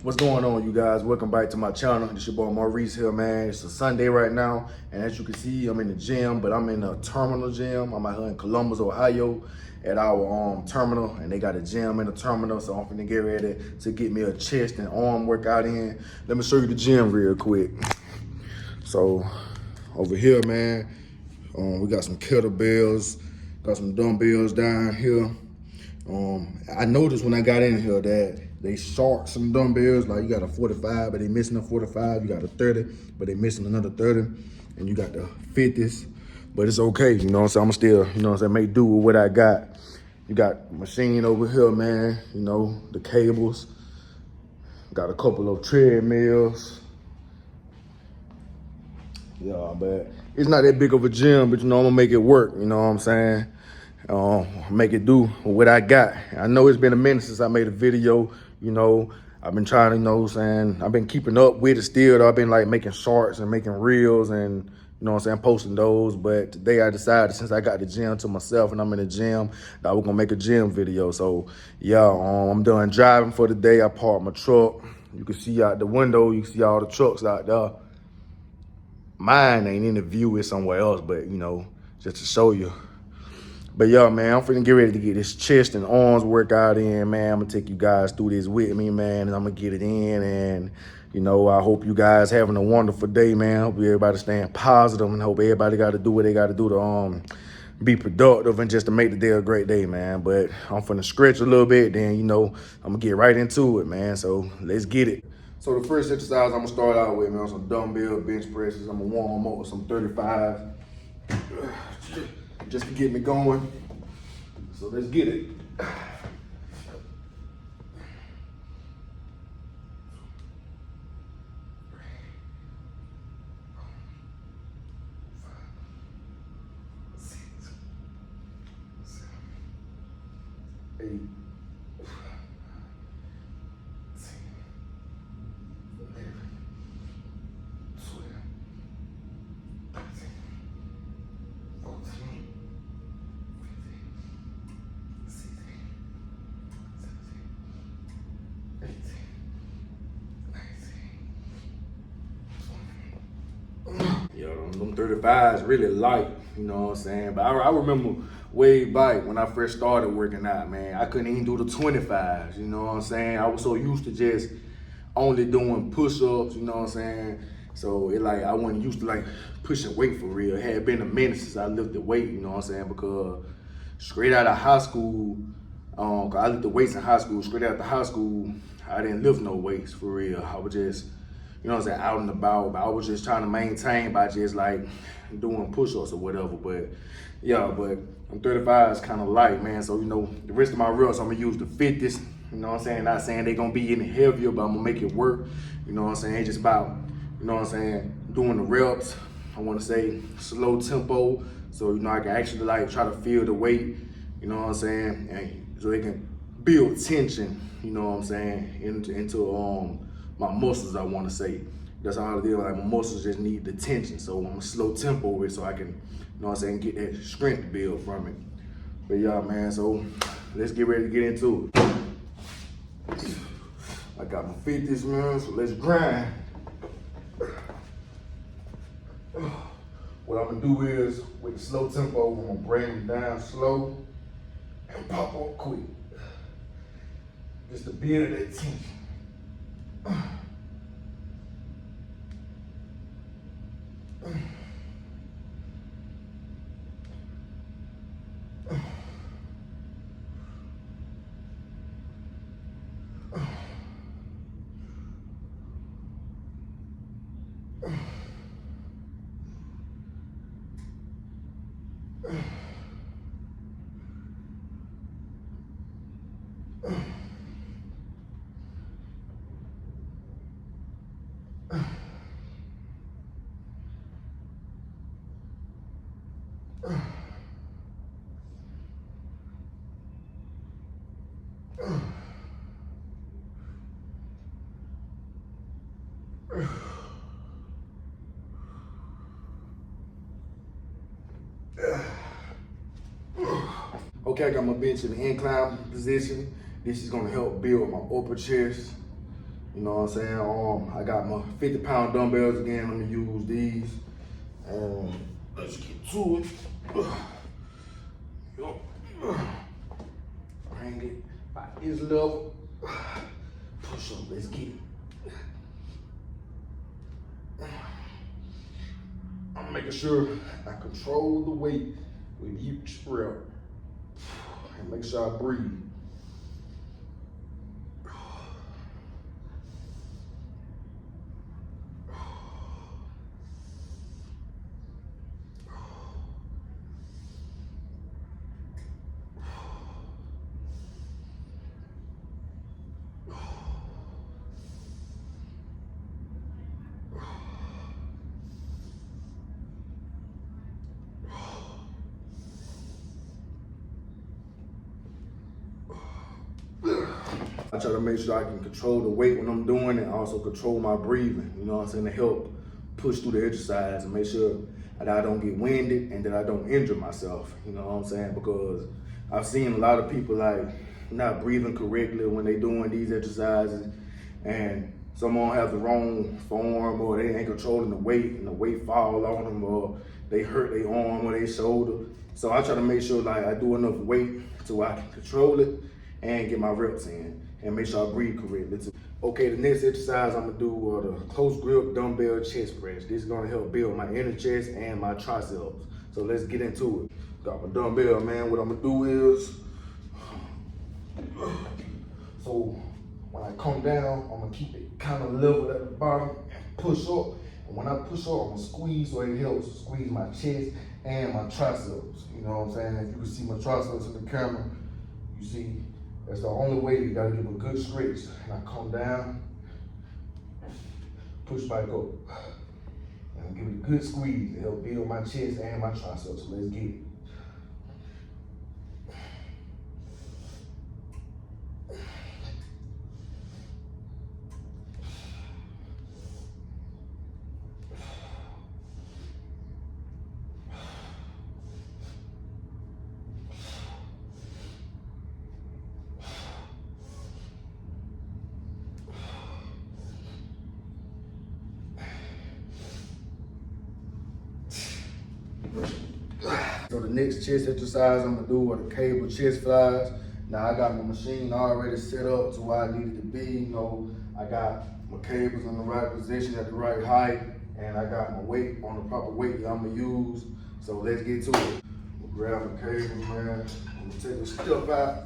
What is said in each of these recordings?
What's going on, you guys? Welcome back to my channel. This your boy Maurice here, man. It's a Sunday right now, and as you can see, I'm in the gym, but I'm in a terminal gym. I'm out here in Columbus, Ohio, at our terminal, and they got a gym in the terminal, so I'm finna get ready to get me a chest and arm workout in. Let me show you the gym real quick. So over here, man, we got some kettlebells, got some dumbbells down here. I noticed when I got in here that they short some dumbbells. Like you got a 45, but they missing a 45. You got a 30, but they missing another 30. And you got the 50s, but it's okay. You know what I'm saying? I'm still, you know what I'm saying, make do with what I got. You got machine over here, man. You know, the cables. Got a couple of treadmills. Yeah, but it's not that big of a gym, but you know, I'm gonna make it work. You know what I'm saying? Make it do what I got. I know it's been a minute since I made a video. You know, I've been trying to, you know what I'm saying, I've been keeping up with it still. I've been like making shorts and making reels and, you know what I'm saying, posting those. But today I decided, since I got the gym to myself and I'm in the gym, that we're gonna make a gym video. So yeah, I'm done driving for the day. I parked my truck. You can see out the window, you can see all the trucks out there. Mine ain't in the view, it's somewhere else, but you know, just to show you. But yeah, man, I'm finna get ready to get this chest and arms workout in, man. I'm gonna take you guys through this with me, man, and I'm gonna get it in. And, you know, I hope you guys having a wonderful day, man. I hope everybody staying positive and hope everybody got to do what they got to do to be productive and just to make the day a great day, man. But I'm finna stretch a little bit, then, you know, I'm gonna get right into it, man. So let's get it. So the first exercise I'm gonna start out with, man, some dumbbell bench presses. I'm gonna warm them up with some 35. Just to get me going. So let's get it. Eight. Yo, them 35s really light, you know what I'm saying? But I remember way back when I first started working out, man, I couldn't even do the 25s, you know what I'm saying? I was so used to just only doing push-ups, you know what I'm saying? So it like, I wasn't used to like pushing weight for real. It had been a minute since I lifted weight, you know what I'm saying? Because straight out of high school, 'cause I lifted weights in high school, straight out of high school, I didn't lift no weights for real. I was just, you know what I'm saying, out and about, but I was just trying to maintain by just like doing push-ups or whatever. But yeah, but I'm 35 is kind of light, man. So, you know, the rest of my reps, I'm gonna use the 50s, you know what I'm saying? Not saying they gonna be any heavier, but I'm gonna make it work. You know what I'm saying? It's just about, you know what I'm saying, doing the reps. I wanna say slow tempo, so, you know, I can actually like try to feel the weight, you know what I'm saying? And so it can build tension, you know what I'm saying, into my muscles, I want to say. That's all it is. Like, my muscles just need the tension. So I'm a slow tempo with it so I can, you know what I'm saying, get that strength build from it. But yeah, man, so let's get ready to get into it. I got my 50s, man, so let's grind. What I'm gonna do is, with the slow tempo, I'm gonna bring them down slow and pop up quick. Just to build that tension. Okay, I got my bench in the incline position. This is gonna help build my upper chest. You know what I'm saying? I got my 50-pound dumbbells again. I'm gonna use these. Let's get to it. Bring it by this level. Push up, let's get it. I'm making sure I control the weight with each rep. And make sure I breathe. I try to make sure I can control the weight when I'm doing it and also control my breathing, you know what I'm saying, to help push through the exercise and make sure that I don't get winded and that I don't injure myself, you know what I'm saying, because I've seen a lot of people like not breathing correctly when they doing these exercises, and someone have the wrong form or they ain't controlling the weight and the weight fall on them or they hurt their arm or their shoulder. So I try to make sure like I do enough weight so I can control it and get my reps in and make sure I breathe correctly too. Okay, the next exercise I'm gonna do the close grip dumbbell chest press. This is gonna help build my inner chest and my triceps. So let's get into it. Got my dumbbell, man. What I'm gonna do is, so when I come down, I'm gonna keep it kind of level at the bottom and push up. And when I push up, I'm gonna squeeze so it helps squeeze my chest and my triceps. You know what I'm saying? If you can see my triceps in the camera, you see that's the only way. You gotta give a good stretch. And I come down, push back up, and give it a good squeeze to help build my chest and my triceps. So let's get it. So the next chest exercise I'm gonna do are the cable chest flies. Now I got my machine already set up to where I need it to be. You know, I got my cables in the right position at the right height, and I got my weight on the proper weight that I'm gonna use. So let's get to it. We'll grab my cables, man. I'm gonna take the step out.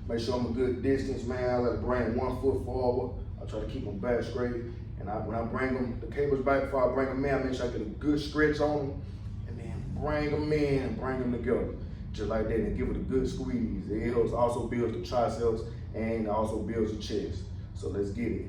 Make sure I'm a good distance, man. I like to bring 1 foot forward. I try to keep them back straight. And when I bring them, the cables back before I bring them in, I make sure I get a good stretch on them. Bring them in and bring them together. Just like that, and give it a good squeeze. It helps also build the triceps and also builds the chest. So let's get it.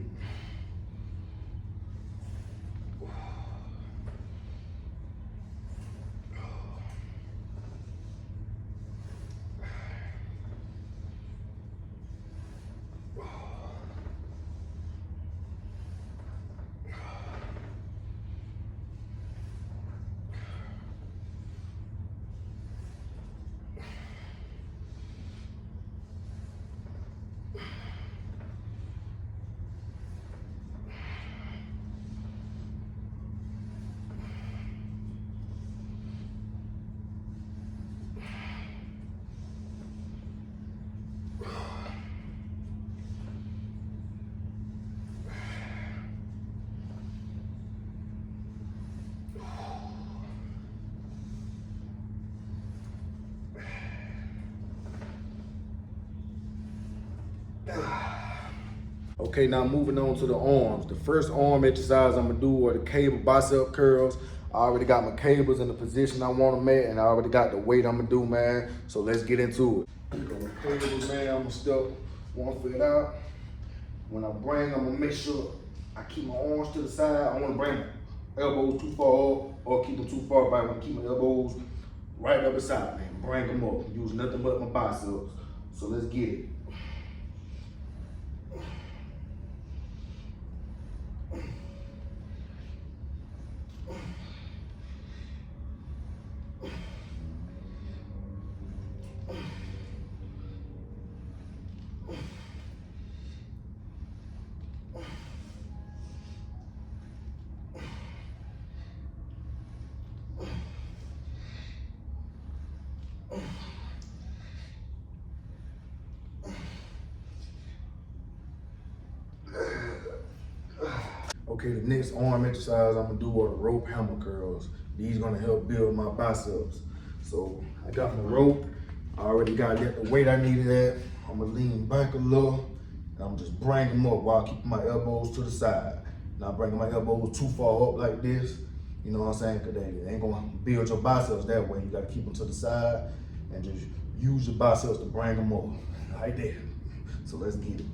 Okay, now moving on to the arms. The first arm exercise I'm gonna do are the cable bicep curls. I already got my cables in the position I want them at, and I already got the weight I'm gonna do, man. So let's get into it. Got my cables, man. I'm gonna step 1 foot out. When I bring, I'm gonna make sure I keep my arms to the side. I wanna bring my elbows too far up or keep them too far back. I wanna keep my elbows right up beside me. Bring them up. Use nothing but my biceps. So let's get it. Okay, the next arm exercise I'm gonna do are the rope hammer curls. These gonna help build my biceps. So I got my rope. I already got the weight I needed at. I'm gonna lean back a little, and I'm just bring them up while keeping my elbows to the side. Not bringing my elbows too far up like this. You know what I'm saying? Cause they ain't gonna build your biceps that way. You gotta keep them to the side and just use your biceps to bring them up like that. So let's get it.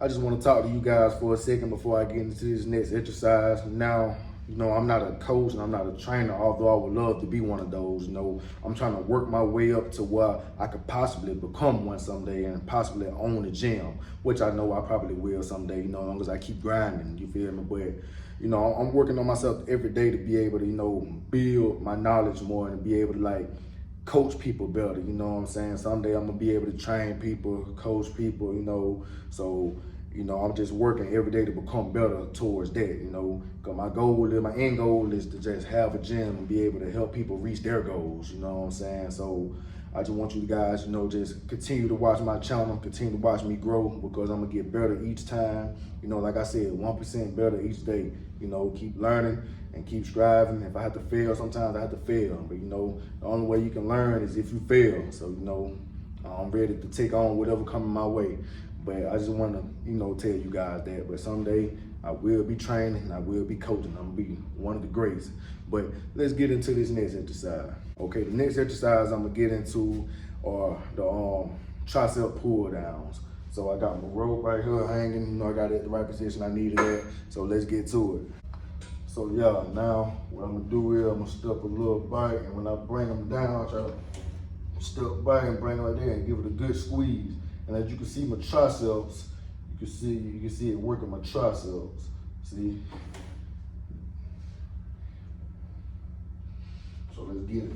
I just want to talk to you guys for a second before I get into this next exercise. Now, you know, I'm not a coach and I'm not a trainer, although I would love to be one of those. You know, I'm trying to work my way up to where I could possibly become one someday and possibly own a gym, which I know I probably will someday, you know, as long as I keep grinding, you feel me? But, you know, I'm working on myself every day to be able to, you know, build my knowledge more and to be able to, like, coach people better, you know what I'm saying? Someday I'm gonna be able to train people, coach people, you know, so, you know, I'm just working every day to become better towards that, you know, because my end goal is to just have a gym and be able to help people reach their goals, you know what I'm saying? So I just want you guys, you know, just continue to watch my channel, continue to watch me grow because I'm gonna get better each time. You know, like I said, 1% better each day, you know, keep learning and keep striving. If I have to fail, sometimes I have to fail, but you know, the only way you can learn is if you fail. So, you know, I'm ready to take on whatever coming my way. But I just want to, you know, tell you guys that. But someday I will be training and I will be coaching. I'm gonna be one of the greats. But let's get into this next exercise. Okay, the next exercise I'm gonna get into are the tricep pull downs. So I got my rope right here hanging. You know, I got it at the right position I needed it. So let's get to it. So yeah, now what I'm gonna do is I'm gonna step a little back, and when I bring them down, I try to step back and bring it right there and give it a good squeeze. And as you can see my triceps, you can see it working my triceps. See? So let's get it.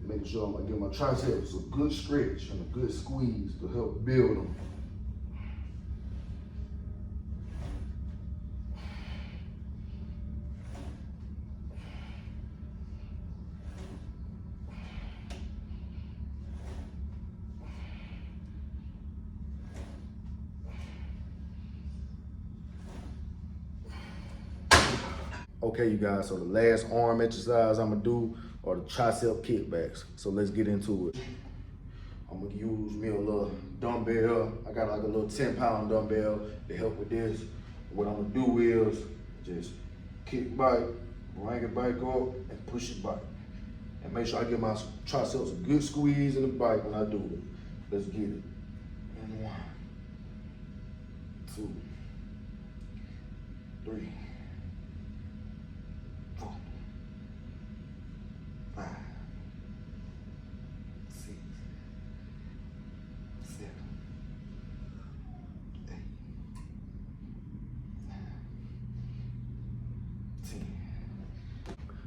Make sure I'm gonna give my triceps a good stretch and a good squeeze to help build them. Okay, you guys, so the last arm exercise I'm gonna do are the tricep kickbacks. So let's get into it. I'm gonna use me a little dumbbell. I got like a little 10-pound dumbbell to help with this. What I'm gonna do is just kick back, bring it back up, and push it back. And make sure I give my triceps a good squeeze in the back when I do it. Let's get it. And 1, 2, 3, 4, 5, 6, 7, 8, 9, 10.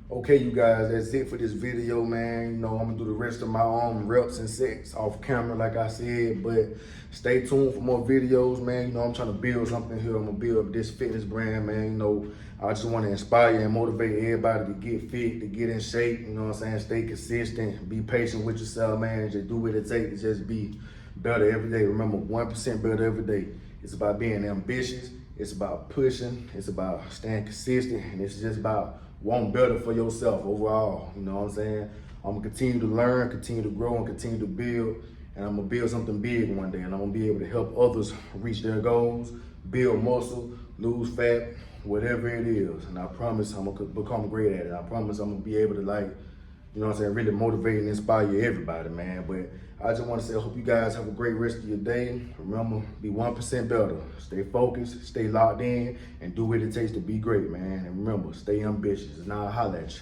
Okay, you guys, that's it for this video, man. You know, I'm gonna do the rest of my own reps and sets off camera, like I said, but stay tuned for more videos, man. You know, I'm trying to build something here. I'm gonna build this fitness brand, man. You know, I just want to inspire and motivate everybody to get fit, to get in shape, you know what I'm saying? Stay consistent, be patient with yourself, man, and just do what it takes to just be better every day. Remember, 1% better every day. It's about being ambitious, it's about pushing, it's about staying consistent, and it's just about wanting better for yourself overall, you know what I'm saying? I'm gonna continue to learn, continue to grow, and continue to build, and I'm gonna build something big one day, and I'm gonna be able to help others reach their goals, build muscle, lose fat, whatever it is. And I promise I'm gonna become great at it. I promise I'm gonna be able to, like, you know what I'm saying, really motivate and inspire everybody, man. But I just want to say, I hope you guys have a great rest of your day. Remember, be 1% better. Stay focused, stay locked in, and do what it takes to be great, man. And remember, stay ambitious. And I'll holler at you.